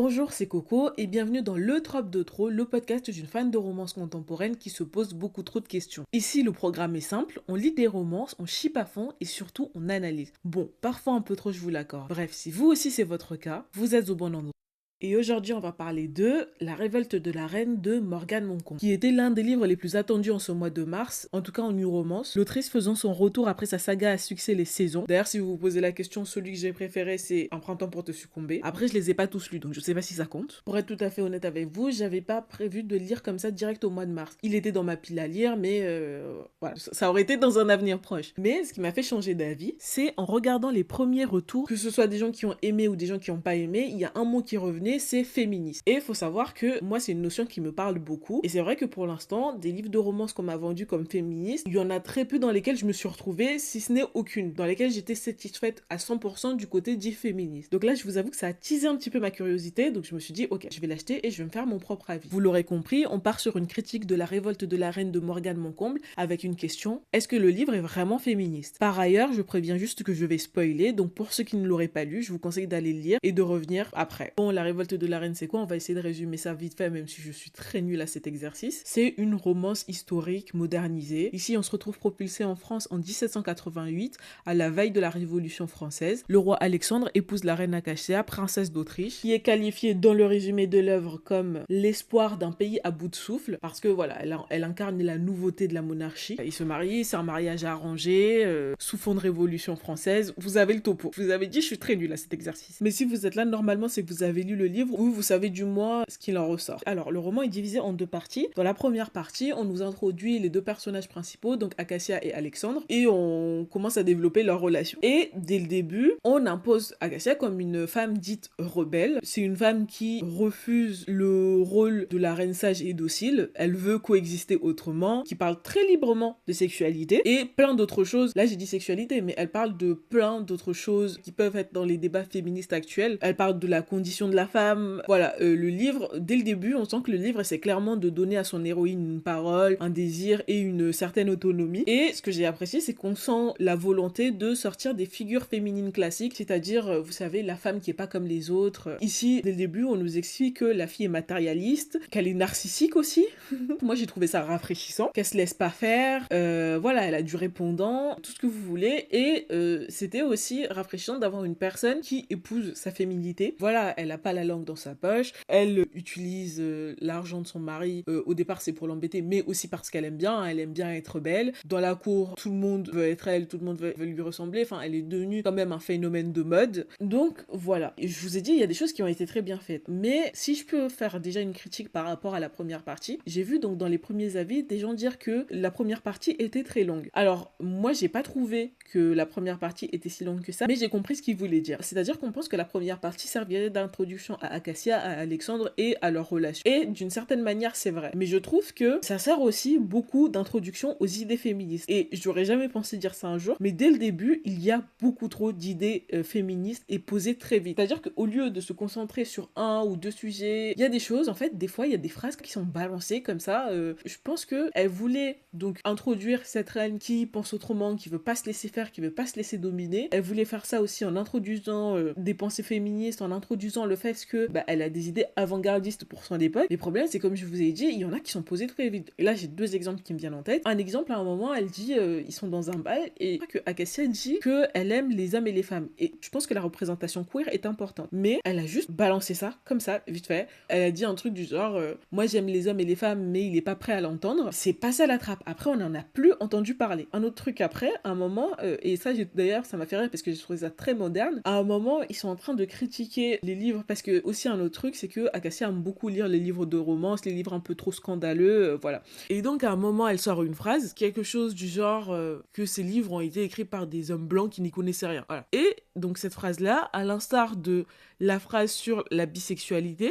Bonjour, c'est Coco et bienvenue dans Le Trope de Trop, le podcast d'une fan de romance contemporaine qui se pose beaucoup trop de questions. Ici, le programme est simple, on lit des romances, on chipe à fond et surtout on analyse. Bon, parfois un peu trop, je vous l'accorde. Bref, si vous aussi c'est votre cas, vous êtes au bon endroit. Et aujourd'hui, on va parler de La révolte de la reine de Morgane Moncombe, qui était l'un des livres les plus attendus en ce mois de mars, en tout cas en new romance, l'autrice faisant son retour après sa saga à succès Les Saisons. D'ailleurs, si vous vous posez la question, celui que j'ai préféré, c'est Un printemps pour te succomber. Après, je les ai pas tous lus, donc je sais pas si ça compte. Pour être tout à fait honnête avec vous, j'avais pas prévu de lire comme ça direct au mois de mars. Il était dans ma pile à lire, mais voilà, ça aurait été dans un avenir proche. Mais ce qui m'a fait changer d'avis, c'est en regardant les premiers retours, que ce soit des gens qui ont aimé ou des gens qui ont pas aimé, il y a un mot qui revenait, c'est féministe. Et il faut savoir que moi, c'est une notion qui me parle beaucoup. Et c'est vrai que pour l'instant, des livres de romance qu'on m'a vendus comme féministes, il y en a très peu dans lesquels je me suis retrouvée, si ce n'est aucune, dans lesquelles j'étais satisfaite à 100% du côté dit féministe. Donc là, je vous avoue que ça a teasé un petit peu ma curiosité, donc je me suis dit, ok, je vais l'acheter et je vais me faire mon propre avis. Vous l'aurez compris, on part sur une critique de La révolte de la reine de Morgane Moncombe avec une question, est-ce que le livre est vraiment féministe? Par ailleurs, je préviens juste que je vais spoiler, donc pour ceux qui ne l'auraient pas lu, je vous conseille d'aller le lire et de revenir après. Bon, La révolte de la reine, c'est quoi? On va essayer de résumer ça vite fait, même si je suis très nulle à cet exercice. C'est une romance historique modernisée. Ici, on se retrouve propulsé en France en 1788, à la veille de la Révolution française. Le roi Alexandre épouse la reine Acacia, princesse d'Autriche, qui est qualifiée dans le résumé de l'œuvre comme l'espoir d'un pays à bout de souffle, parce que voilà, elle incarne la nouveauté de la monarchie. Ils se marient, c'est un mariage arrangé, sous fond de Révolution française. Vous avez le topo. Je vous avais dit, je suis très nulle à cet exercice. Mais si vous êtes là, normalement, c'est que vous avez lu le livre ou vous savez du moins ce qu'il en ressort. Alors, le roman est divisé en deux parties. Dans la première partie, on nous introduit les deux personnages principaux, donc Acacia et Alexandre, et on commence à développer leur relation. Et dès le début, on impose Acacia comme une femme dite rebelle. C'est une femme qui refuse le rôle de la reine sage et docile. Elle veut coexister autrement, qui parle très librement de sexualité et plein d'autres choses. Là, j'ai dit sexualité, mais elle parle de plein d'autres choses qui peuvent être dans les débats féministes actuels. Elle parle de la condition de la femme. Voilà, le livre, dès le début, on sent que le livre essaie clairement de donner à son héroïne une parole, un désir et une certaine autonomie. Et ce que j'ai apprécié, c'est qu'on sent la volonté de sortir des figures féminines classiques, c'est-à-dire, vous savez, la femme qui est pas comme les autres. Ici, dès le début, on nous explique que la fille est matérialiste, qu'elle est narcissique aussi. Moi, j'ai trouvé ça rafraîchissant, qu'elle se laisse pas faire, voilà, elle a du répondant, tout ce que vous voulez, et c'était aussi rafraîchissant d'avoir une personne qui épouse sa féminité. Voilà, elle a pas la langue dans sa poche, elle utilise l'argent de son mari, au départ c'est pour l'embêter, mais aussi parce qu'elle aime bien, elle aime bien être belle. Dans la cour, tout le monde veut être elle, tout le monde veut lui ressembler, enfin elle est devenue quand même un phénomène de mode. Donc voilà, et je vous ai dit, il y a des choses qui ont été très bien faites, mais si je peux faire déjà une critique par rapport à la première partie, j'ai vu donc dans les premiers avis des gens dire que la première partie était très longue. Alors moi j'ai pas trouvé que la première partie était si longue que ça, mais j'ai compris ce qu'il voulait dire. C'est-à-dire qu'on pense que la première partie servirait d'introduction à Acacia, à Alexandre et à leur relation. Et d'une certaine manière, c'est vrai. Mais je trouve que ça sert aussi beaucoup d'introduction aux idées féministes. Et j'aurais jamais pensé dire ça un jour, mais dès le début, il y a beaucoup trop d'idées féministes et posées très vite. C'est-à-dire qu'au lieu de se concentrer sur un ou deux sujets, il y a des choses, en fait, des fois, il y a des phrases qui sont balancées comme ça. Je pense qu'elle voulait donc introduire cette reine qui pense autrement, qui veut pas se laisser faire, qui veut pas se laisser dominer. Elle voulait faire ça aussi en introduisant des pensées féministes, en introduisant le fait que elle a des idées avant-gardistes pour son époque. Les problèmes, c'est comme je vous ai dit, il y en a qui sont posés très vite. Et là, j'ai deux exemples qui me viennent en tête. Un exemple, à un moment, elle dit, ils sont dans un bal, et que Acacia dit qu'elle aime les hommes et les femmes. Et je pense que la représentation queer est importante. Mais elle a juste balancé ça, comme ça, vite fait. Elle a dit un truc du genre, moi j'aime les hommes et les femmes, mais il est pas prêt à l'entendre. C'est pas ça la trappe. Après, on n'en a plus entendu parler. Un autre truc après, à un moment, et ça, d'ailleurs, ça m'a fait rire parce que j'ai trouvé ça très moderne. À un moment, ils sont en train de critiquer les livres, parce que aussi un autre truc, c'est que Acacia aime beaucoup lire les livres de romance, les livres un peu trop scandaleux, voilà. Et donc à un moment, elle sort une phrase, quelque chose du genre que ces livres ont été écrits par des hommes blancs qui n'y connaissaient rien. Voilà. Et donc cette phrase-là, à l'instar de la phrase sur la bisexualité,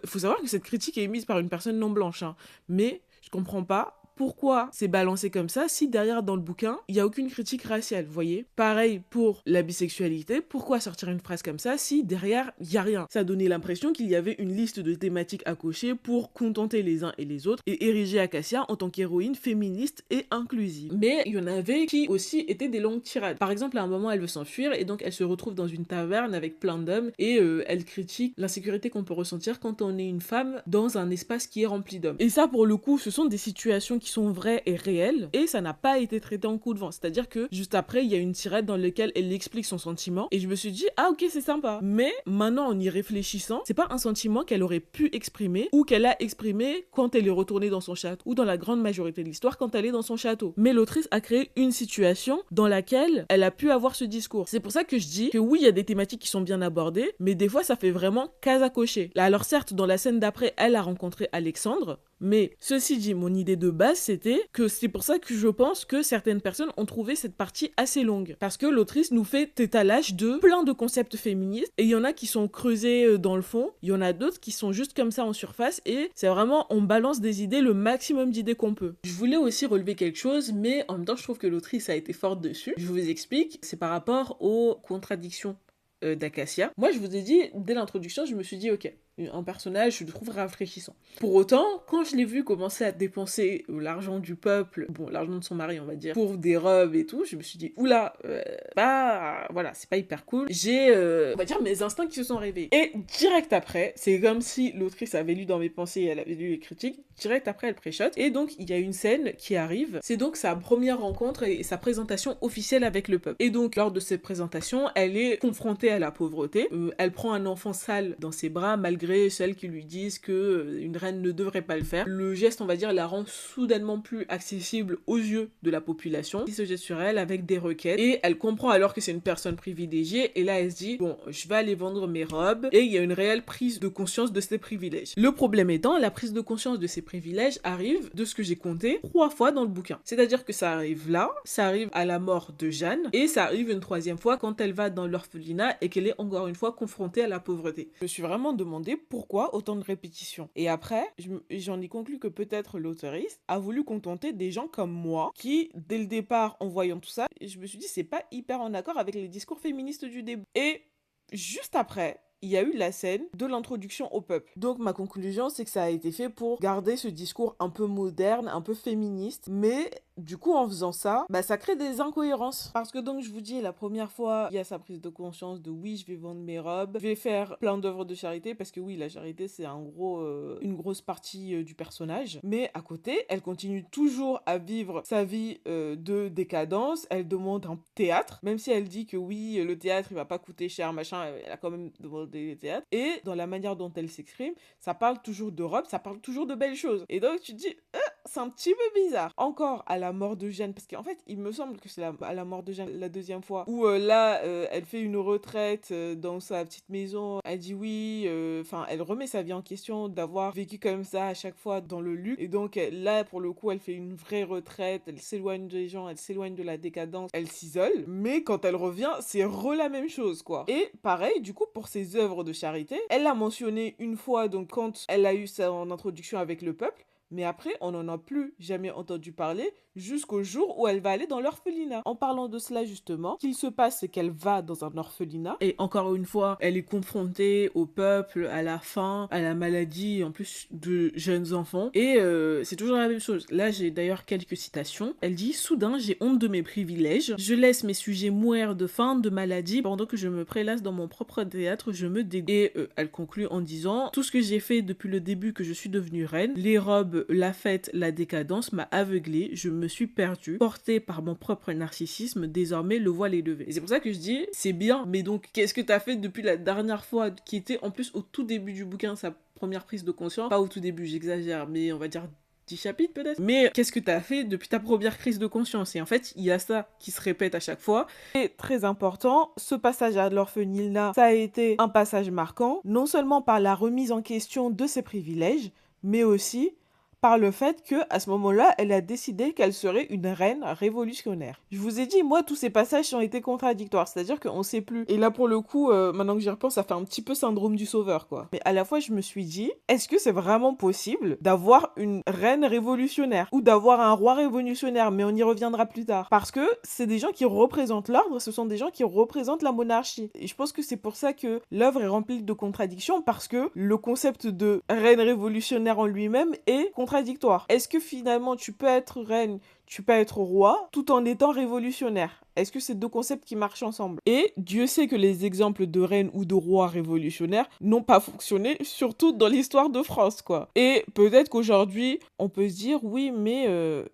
faut savoir que cette critique est émise par une personne non blanche, hein, mais je comprends pas pourquoi c'est balancé comme ça si derrière dans le bouquin, il n'y a aucune critique raciale, vous voyez. Pareil pour la bisexualité, pourquoi sortir une phrase comme ça si derrière, il n'y a rien. Ça donnait l'impression qu'il y avait une liste de thématiques à cocher pour contenter les uns et les autres et ériger Acacia en tant qu'héroïne féministe et inclusive. Mais il y en avait qui aussi étaient des longues tirades. Par exemple, à un moment, elle veut s'enfuir et donc elle se retrouve dans une taverne avec plein d'hommes et elle critique l'insécurité qu'on peut ressentir quand on est une femme dans un espace qui est rempli d'hommes. Et ça, pour le coup, ce sont des situations qui sont vraies et réelles et ça n'a pas été traité en coup de vent. C'est-à-dire que juste après, il y a une tirade dans laquelle elle explique son sentiment et je me suis dit, ah ok, c'est sympa. Mais maintenant, en y réfléchissant, c'est pas un sentiment qu'elle aurait pu exprimer ou qu'elle a exprimé quand elle est retournée dans son château ou dans la grande majorité de l'histoire quand elle est dans son château. Mais l'autrice a créé une situation dans laquelle elle a pu avoir ce discours. C'est pour ça que je dis que oui, il y a des thématiques qui sont bien abordées, mais des fois, ça fait vraiment case à cocher. Là, alors certes, dans la scène d'après, elle a rencontré Alexandre, mais ceci dit, mon idée de base, c'était que c'est pour ça que je pense que certaines personnes ont trouvé cette partie assez longue. Parce que l'autrice nous fait étalage de plein de concepts féministes, et il y en a qui sont creusés dans le fond, il y en a d'autres qui sont juste comme ça en surface, et c'est vraiment, on balance des idées, le maximum d'idées qu'on peut. Je voulais aussi relever quelque chose, mais en même temps, je trouve que l'autrice a été forte dessus. Je vous explique, c'est par rapport aux contradictions d'Acacia. Moi, je vous ai dit, dès l'introduction, je me suis dit, ok, un personnage, je le trouve rafraîchissant. Pour autant, quand je l'ai vu commencer à dépenser l'argent du peuple, bon, l'argent de son mari, on va dire, pour des robes et tout, je me suis dit, oula, voilà, c'est pas hyper cool. J'ai, on va dire, mes instincts qui se sont réveillés. Et direct après, c'est comme si l'autrice avait lu dans mes pensées et elle avait lu les critiques, direct après, elle préchote. Et donc, il y a une scène qui arrive, c'est donc sa première rencontre et sa présentation officielle avec le peuple. Et donc, lors de cette présentation, elle est confrontée à la pauvreté. Elle prend un enfant sale dans ses bras, malgré celles qui lui disent que une reine ne devrait pas le faire. Le geste, on va dire, la rend soudainement plus accessible aux yeux de la population qui se jette sur elle avec des requêtes. Et elle comprend alors que c'est une personne privilégiée. Et là, elle se dit, bon, je vais aller vendre mes robes. Et il y a une réelle prise de conscience de ses privilèges. Le problème étant, la prise de conscience de ses privilèges arrive, de ce que j'ai compté, 3 fois dans le bouquin. C'est-à-dire que ça arrive là, ça arrive à la mort de Jeanne, et ça arrive une 3e fois quand elle va dans l'orphelinat et qu'elle est encore une fois confrontée à la pauvreté. Je me suis vraiment demandé pourquoi autant de répétitions. Et après, j'en ai conclu que peut-être l'auteuriste a voulu contenter des gens comme moi qui, dès le départ, en voyant tout ça, je me suis dit c'est pas hyper en accord avec les discours féministes du début. Et juste après, il y a eu la scène de l'introduction au peuple. Donc ma conclusion, c'est que ça a été fait pour garder ce discours un peu moderne, un peu féministe, mais du coup, en faisant ça, ça crée des incohérences. Parce que donc, je vous dis, la première fois, il y a sa prise de conscience de oui, je vais vendre mes robes, je vais faire plein d'œuvres de charité, parce que oui, la charité, c'est une grosse partie du personnage. Mais à côté, elle continue toujours à vivre sa vie de décadence. Elle demande un théâtre, même si elle dit que oui, le théâtre, il va pas coûter cher, machin, elle a quand même demandé le théâtre. Et dans la manière dont elle s'exprime, ça parle toujours de robes, ça parle toujours de belles choses. Et donc, tu te dis, c'est un petit peu bizarre. Encore à la mort de Jeanne, parce qu'en fait, il me semble que c'est à la mort de Jeanne la 2e fois, où là, elle fait une retraite dans sa petite maison, elle dit oui, elle remet sa vie en question d'avoir vécu comme ça à chaque fois dans le luxe, et donc là, pour le coup, elle fait une vraie retraite, elle s'éloigne des gens, elle s'éloigne de la décadence, elle s'isole, mais quand elle revient, c'est la même chose, quoi. Et pareil, du coup, pour ses œuvres de charité, elle l'a mentionné une fois, donc quand elle a eu son introduction avec le peuple, mais après, on n'en a plus jamais entendu parler jusqu'au jour où elle va aller dans l'orphelinat. En parlant de cela justement, ce qu'il se passe, c'est qu'elle va dans un orphelinat et encore une fois, elle est confrontée au peuple, à la faim, à la maladie, en plus de jeunes enfants. Et c'est toujours la même chose. Là, j'ai d'ailleurs quelques citations. Elle dit « Soudain, j'ai honte de mes privilèges. Je laisse mes sujets mourir de faim, de maladie, pendant que je me prélasse dans mon propre théâtre, je me dégoûte. » Et elle conclut en disant « Tout ce que j'ai fait depuis le début que je suis devenue reine, les robes, la fête, la décadence m'a aveuglée, je me suis perdue, portée par mon propre narcissisme, désormais le voile est levé. » Et c'est pour ça que je dis, c'est bien, mais donc qu'est-ce que t'as fait depuis la dernière fois, qui était en plus au tout début du bouquin, sa première prise de conscience, pas au tout début, j'exagère, mais on va dire 10 chapitres peut-être. Mais qu'est-ce que t'as fait depuis ta première crise de conscience? Et en fait, il y a ça qui se répète à chaque fois. Et très important, ce passage à l'orphelinat, ça a été un passage marquant, non seulement par la remise en question de ses privilèges, mais aussi par le fait que à ce moment-là, elle a décidé qu'elle serait une reine révolutionnaire. Je vous ai dit, moi, tous ces passages ont été contradictoires, c'est-à-dire qu'on sait plus. Et là, pour le coup, maintenant que j'y repense, ça fait un petit peu syndrome du sauveur, quoi. Mais à la fois, je me suis dit, est-ce que c'est vraiment possible d'avoir une reine révolutionnaire ou d'avoir un roi révolutionnaire? Mais on y reviendra plus tard. Parce que c'est des gens qui représentent l'ordre, ce sont des gens qui représentent la monarchie. Et je pense que c'est pour ça que l'œuvre est remplie de contradictions, parce que le concept de reine révolutionnaire en lui-même est contradictoire. Est-ce que finalement tu peux être reine, tu peux être roi, tout en étant révolutionnaire? Est-ce que c'est deux concepts qui marchent ensemble? Et Dieu sait que les exemples de reines ou de rois révolutionnaires n'ont pas fonctionné, surtout dans l'histoire de France, quoi. Et peut-être qu'aujourd'hui, on peut se dire, oui, mais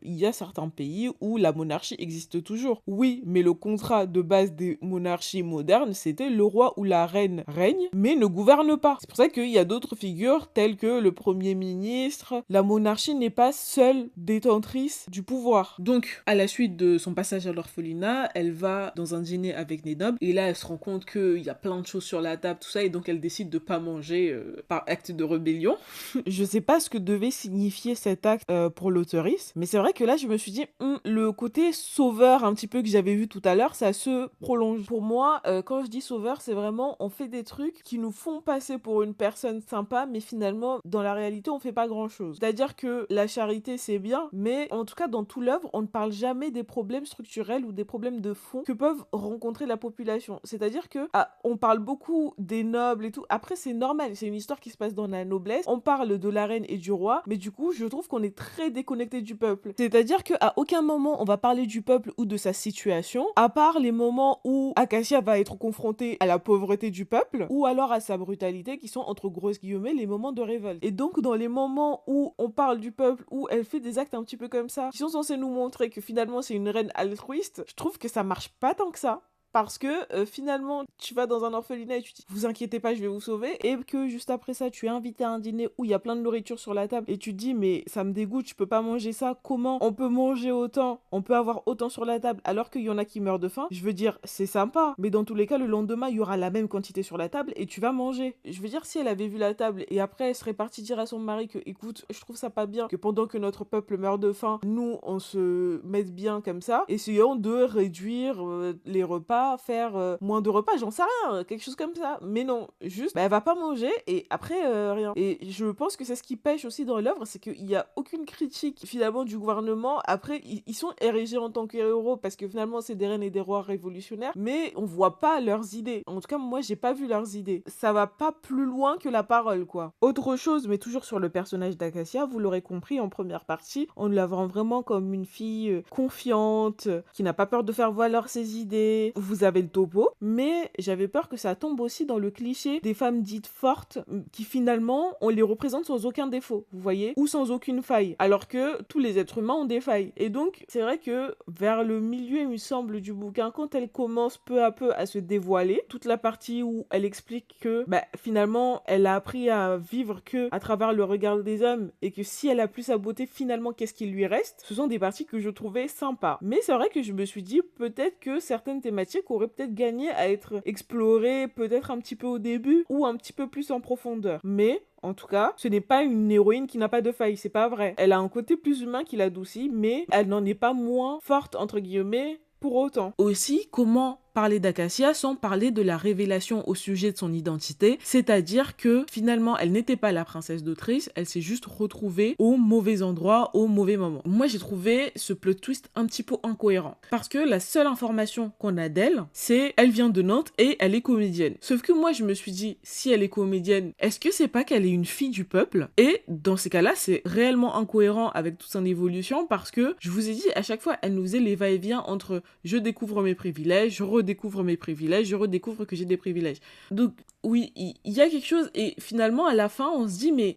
il y a certains pays où la monarchie existe toujours. Oui, mais le contrat de base des monarchies modernes, c'était le roi ou la reine règne, mais ne gouverne pas. C'est pour ça qu'il y a d'autres figures telles que le premier ministre. La monarchie n'est pas seule détentrice du pouvoir. Donc, à la suite de son passage à l'orphelinat, elle va dans un dîner avec des nobles et là elle se rend compte qu'il y a plein de choses sur la table, tout ça, et donc elle décide de pas manger par acte de rébellion. Je sais pas ce que devait signifier cet acte pour l'auteurice, mais c'est vrai que là je me suis dit le côté sauveur un petit peu que j'avais vu tout à l'heure, ça se prolonge. Pour moi, quand je dis sauveur, c'est vraiment on fait des trucs qui nous font passer pour une personne sympa, mais finalement dans la réalité on fait pas grand chose. C'est-à-dire que la charité c'est bien, mais en tout cas dans tout l'œuvre on ne parle jamais des problèmes structurels ou des problèmes de fond que peuvent rencontrer la population. C'est-à-dire que on parle beaucoup des nobles et tout. Après, c'est normal, c'est une histoire qui se passe dans la noblesse. On parle de la reine et du roi, mais du coup, je trouve qu'on est très déconnecté du peuple. C'est-à-dire qu'à aucun moment on va parler du peuple ou de sa situation, à part les moments où Acacia va être confrontée à la pauvreté du peuple ou alors à sa brutalité, qui sont entre grosses guillemets les moments de révolte. Et donc, dans les moments où on parle du peuple, où elle fait des actes un petit peu comme ça, qui sont censés nous montrer que finalement c'est une reine altruiste, je trouve que ça marche pas tant que ça. Parce que finalement, tu vas dans un orphelinat et tu te dis, vous inquiétez pas, je vais vous sauver. Et que juste après ça, tu es invité à un dîner où il y a plein de nourriture sur la table et tu te dis, mais ça me dégoûte, je peux pas manger ça. Comment on peut manger autant, on peut avoir autant sur la table alors qu'il y en a qui meurent de faim? Je veux dire, c'est sympa. Mais dans tous les cas, le lendemain, il y aura la même quantité sur la table et tu vas manger. Je veux dire, si elle avait vu la table et après elle serait partie dire à son mari que, écoute, je trouve ça pas bien que pendant que notre peuple meurt de faim, nous, on se mette bien comme ça, essayons de réduire les repas, faire moins de repas, j'en sais rien, quelque chose comme ça. Mais non, juste, elle va pas manger et après, rien. Et je pense que c'est ce qui pêche aussi dans l'œuvre, c'est qu'il y a aucune critique finalement du gouvernement. Après, ils sont érigés en tant que héros parce que finalement, c'est des reines et des rois révolutionnaires, mais on voit pas leurs idées. En tout cas, moi, j'ai pas vu leurs idées. Ça va pas plus loin que la parole, quoi. Autre chose, mais toujours sur le personnage d'Acacia, vous l'aurez compris en première partie, on la vend vraiment comme une fille confiante, qui n'a pas peur de faire valoir ses idées. Vous avez le topo, mais j'avais peur que ça tombe aussi dans le cliché des femmes dites fortes qui finalement on les représente sans aucun défaut, vous voyez, ou sans aucune faille, alors que tous les êtres humains ont des failles. Et donc c'est vrai que vers le milieu, il me semble, du bouquin, quand elle commence peu à peu à se dévoiler, toute la partie où elle explique que finalement elle a appris à vivre que à travers le regard des hommes et que si elle a plus sa beauté, finalement qu'est-ce qui lui reste, ce sont des parties que je trouvais sympas. Mais c'est vrai que je me suis dit peut-être que certaines thématiques auraient peut-être gagné à être explorées peut-être un petit peu au début ou un petit peu plus en profondeur. Mais en tout cas, ce n'est pas une héroïne qui n'a pas de faille, c'est pas vrai. Elle a un côté plus humain qui l'adoucit, mais elle n'en est pas moins forte entre guillemets pour autant. Aussi, comment parler d'Acacia sans parler de la révélation au sujet de son identité, c'est-à-dire que finalement elle n'était pas la princesse d'Autriche, elle s'est juste retrouvée au mauvais endroit, au mauvais moment. Moi j'ai trouvé ce plot twist un petit peu incohérent, parce que la seule information qu'on a d'elle, c'est elle vient de Nantes et elle est comédienne. Sauf que moi je me suis dit, si elle est comédienne, est-ce que c'est pas qu'elle est une fille du peuple? Et dans ces cas-là, c'est réellement incohérent avec toute son évolution, parce que je vous ai dit, à chaque fois elle nous faisait les va-et-vient entre je découvre mes privilèges, je redécouvre mes privilèges, je redécouvre que j'ai des privilèges. Donc oui, il y a quelque chose, et finalement à la fin on se dit mais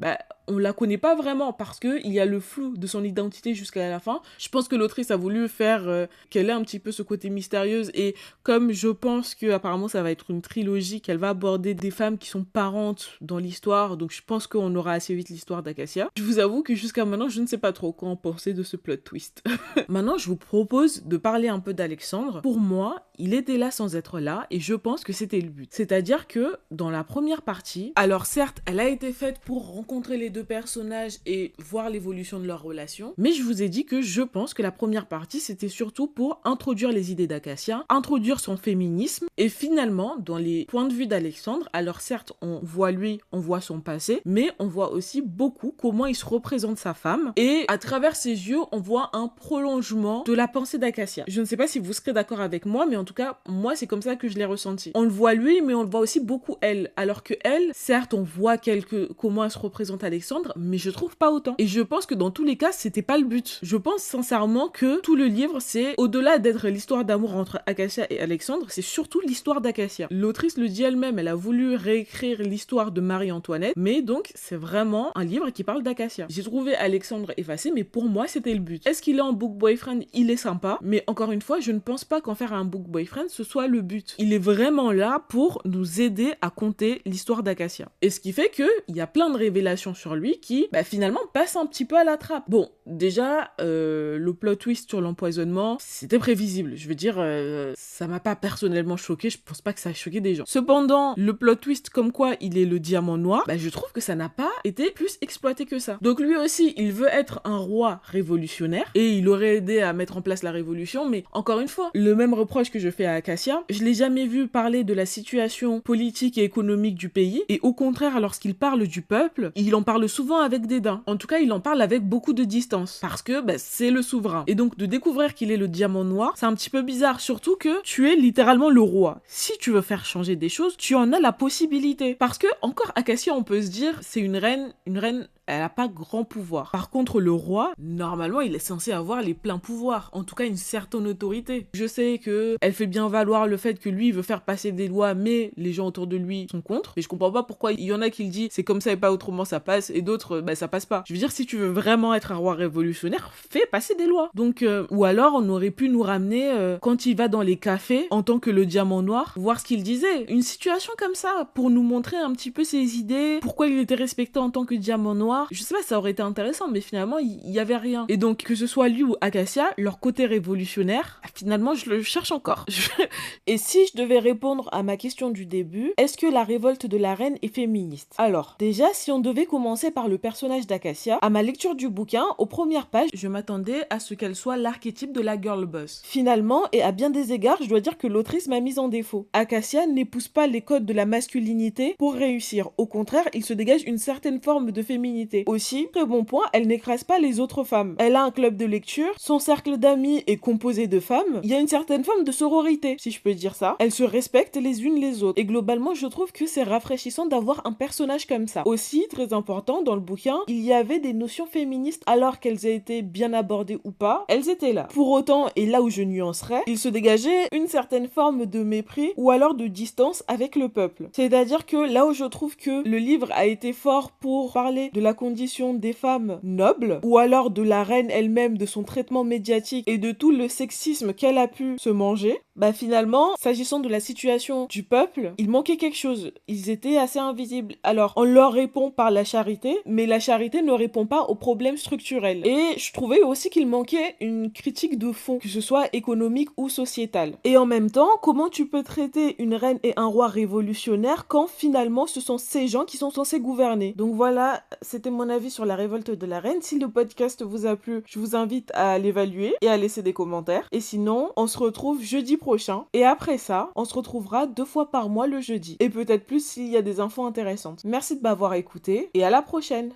on la connaît pas vraiment parce que il y a le flou de son identité jusqu'à la fin. Je pense que l'autrice a voulu faire qu'elle ait un petit peu ce côté mystérieuse, et comme je pense que apparemment ça va être une trilogie, qu'elle va aborder des femmes qui sont parentes dans l'histoire, donc je pense qu'on aura assez vite l'histoire d'Acacia. Je vous avoue que jusqu'à maintenant je ne sais pas trop quoi en penser de ce plot twist. Maintenant je vous propose de parler un peu d'Alexandre. Pour moi, il était là sans être là, et je pense que c'était le but. C'est-à-dire que dans la première partie, alors certes elle a été faite pour rencontrer les deux deux personnages et voir l'évolution de leur relation. Mais je vous ai dit que je pense que la première partie, c'était surtout pour introduire les idées d'Acacia, introduire son féminisme, et finalement, dans les points de vue d'Alexandre, alors certes, on voit lui, on voit son passé, mais on voit aussi beaucoup comment il se représente sa femme, et à travers ses yeux, on voit un prolongement de la pensée d'Acacia. Je ne sais pas si vous serez d'accord avec moi, mais en tout cas, moi, c'est comme ça que je l'ai ressenti. On le voit lui, mais on le voit aussi beaucoup elle, alors que elle, certes, on voit comment elle se représente Alexandre, mais je trouve pas autant. Et je pense que dans tous les cas, c'était pas le but. Je pense sincèrement que tout le livre, c'est au-delà d'être l'histoire d'amour entre Acacia et Alexandre, c'est surtout l'histoire d'Acacia. L'autrice le dit elle-même, elle a voulu réécrire l'histoire de Marie-Antoinette, mais donc c'est vraiment un livre qui parle d'Acacia. J'ai trouvé Alexandre effacé, mais pour moi, c'était le but. Est-ce qu'il est en book boyfriend? Il est sympa, mais encore une fois, je ne pense pas qu'en faire un book boyfriend, ce soit le but. Il est vraiment là pour nous aider à conter l'histoire d'Acacia. Et ce qui fait qu'il y a plein de révélations sur lui qui, finalement, passent un petit peu à la trappe. Bon, déjà, le plot twist sur l'empoisonnement, c'était prévisible. Je veux dire, ça m'a pas personnellement choqué, je pense pas que ça a choqué des gens. Cependant, le plot twist comme quoi il est le diamant noir, je trouve que ça n'a pas été plus exploité que ça. Donc lui aussi, il veut être un roi révolutionnaire, et il aurait aidé à mettre en place la révolution, mais encore une fois, le même reproche que je fais à Acacia, je l'ai jamais vu parler de la situation politique et économique du pays, et au contraire, lorsqu'il parle du peuple, il en parle souvent avec dédain. En tout cas, il en parle avec beaucoup de distance, parce que c'est le souverain. Et donc, de découvrir qu'il est le diamant noir, c'est un petit peu bizarre, surtout que tu es littéralement le roi. Si tu veux faire changer des choses, tu en as la possibilité. Parce que, encore Acacia, on peut se dire, c'est une reine, elle n'a pas grand pouvoir. Par contre, le roi, normalement, il est censé avoir les pleins pouvoirs. En tout cas, une certaine autorité. Je sais que elle fait bien valoir le fait que lui, il veut faire passer des lois, mais les gens autour de lui sont contre. Et je comprends pas pourquoi il y en a qui le disent, c'est comme ça et pas autrement, ça passe. Et d'autres, ça passe pas. Je veux dire, si tu veux vraiment être un roi révolutionnaire, fais passer des lois. Donc, ou alors, on aurait pu nous ramener, quand il va dans les cafés, en tant que le diamant noir, voir ce qu'il disait. Une situation comme ça, pour nous montrer un petit peu ses idées, pourquoi il était respecté en tant que diamant noir. Je sais pas, ça aurait été intéressant, mais finalement, il y avait rien. Et donc, que ce soit lui ou Acacia, leur côté révolutionnaire, finalement, je le cherche encore. Et si je devais répondre à ma question du début, est-ce que la révolte de la reine est féministe? Alors, déjà, si on devait commencer par le personnage d'Acacia, à ma lecture du bouquin, aux premières pages, je m'attendais à ce qu'elle soit l'archétype de la girl boss. Finalement, et à bien des égards, je dois dire que l'autrice m'a mise en défaut. Acacia n'épouse pas les codes de la masculinité pour réussir. Au contraire, il se dégage une certaine forme de féminité. Aussi, très bon point, elle n'écrase pas les autres femmes. Elle a un club de lecture, son cercle d'amis est composé de femmes, il y a une certaine forme de sororité, si je peux dire ça. Elles se respectent les unes les autres. Et globalement, je trouve que c'est rafraîchissant d'avoir un personnage comme ça. Aussi, très important, dans le bouquin, il y avait des notions féministes, alors qu'elles aient été bien abordées ou pas, elles étaient là. Pour autant, et là où je nuancerais, il se dégageait une certaine forme de mépris ou alors de distance avec le peuple. C'est-à-dire que là où je trouve que le livre a été fort pour parler de la condition des femmes nobles, ou alors de la reine elle-même, de son traitement médiatique et de tout le sexisme qu'elle a pu se manger, finalement, s'agissant de la situation du peuple, il manquait quelque chose. Ils étaient assez invisibles. Alors, on leur répond par la charité, mais la charité ne répond pas aux problèmes structurels. Et je trouvais aussi qu'il manquait une critique de fond, que ce soit économique ou sociétale. Et en même temps, comment tu peux traiter une reine et un roi révolutionnaire quand finalement ce sont ces gens qui sont censés gouverner? Donc voilà, c'était mon avis sur la révolte de la reine. Si le podcast vous a plu, je vous invite à l'évaluer et à laisser des commentaires. Et sinon, on se retrouve jeudi prochain. Et après ça, on se retrouvera 2 fois par mois le jeudi. Et peut-être plus s'il y a des infos intéressantes. Merci de m'avoir écouté et à la prochaine.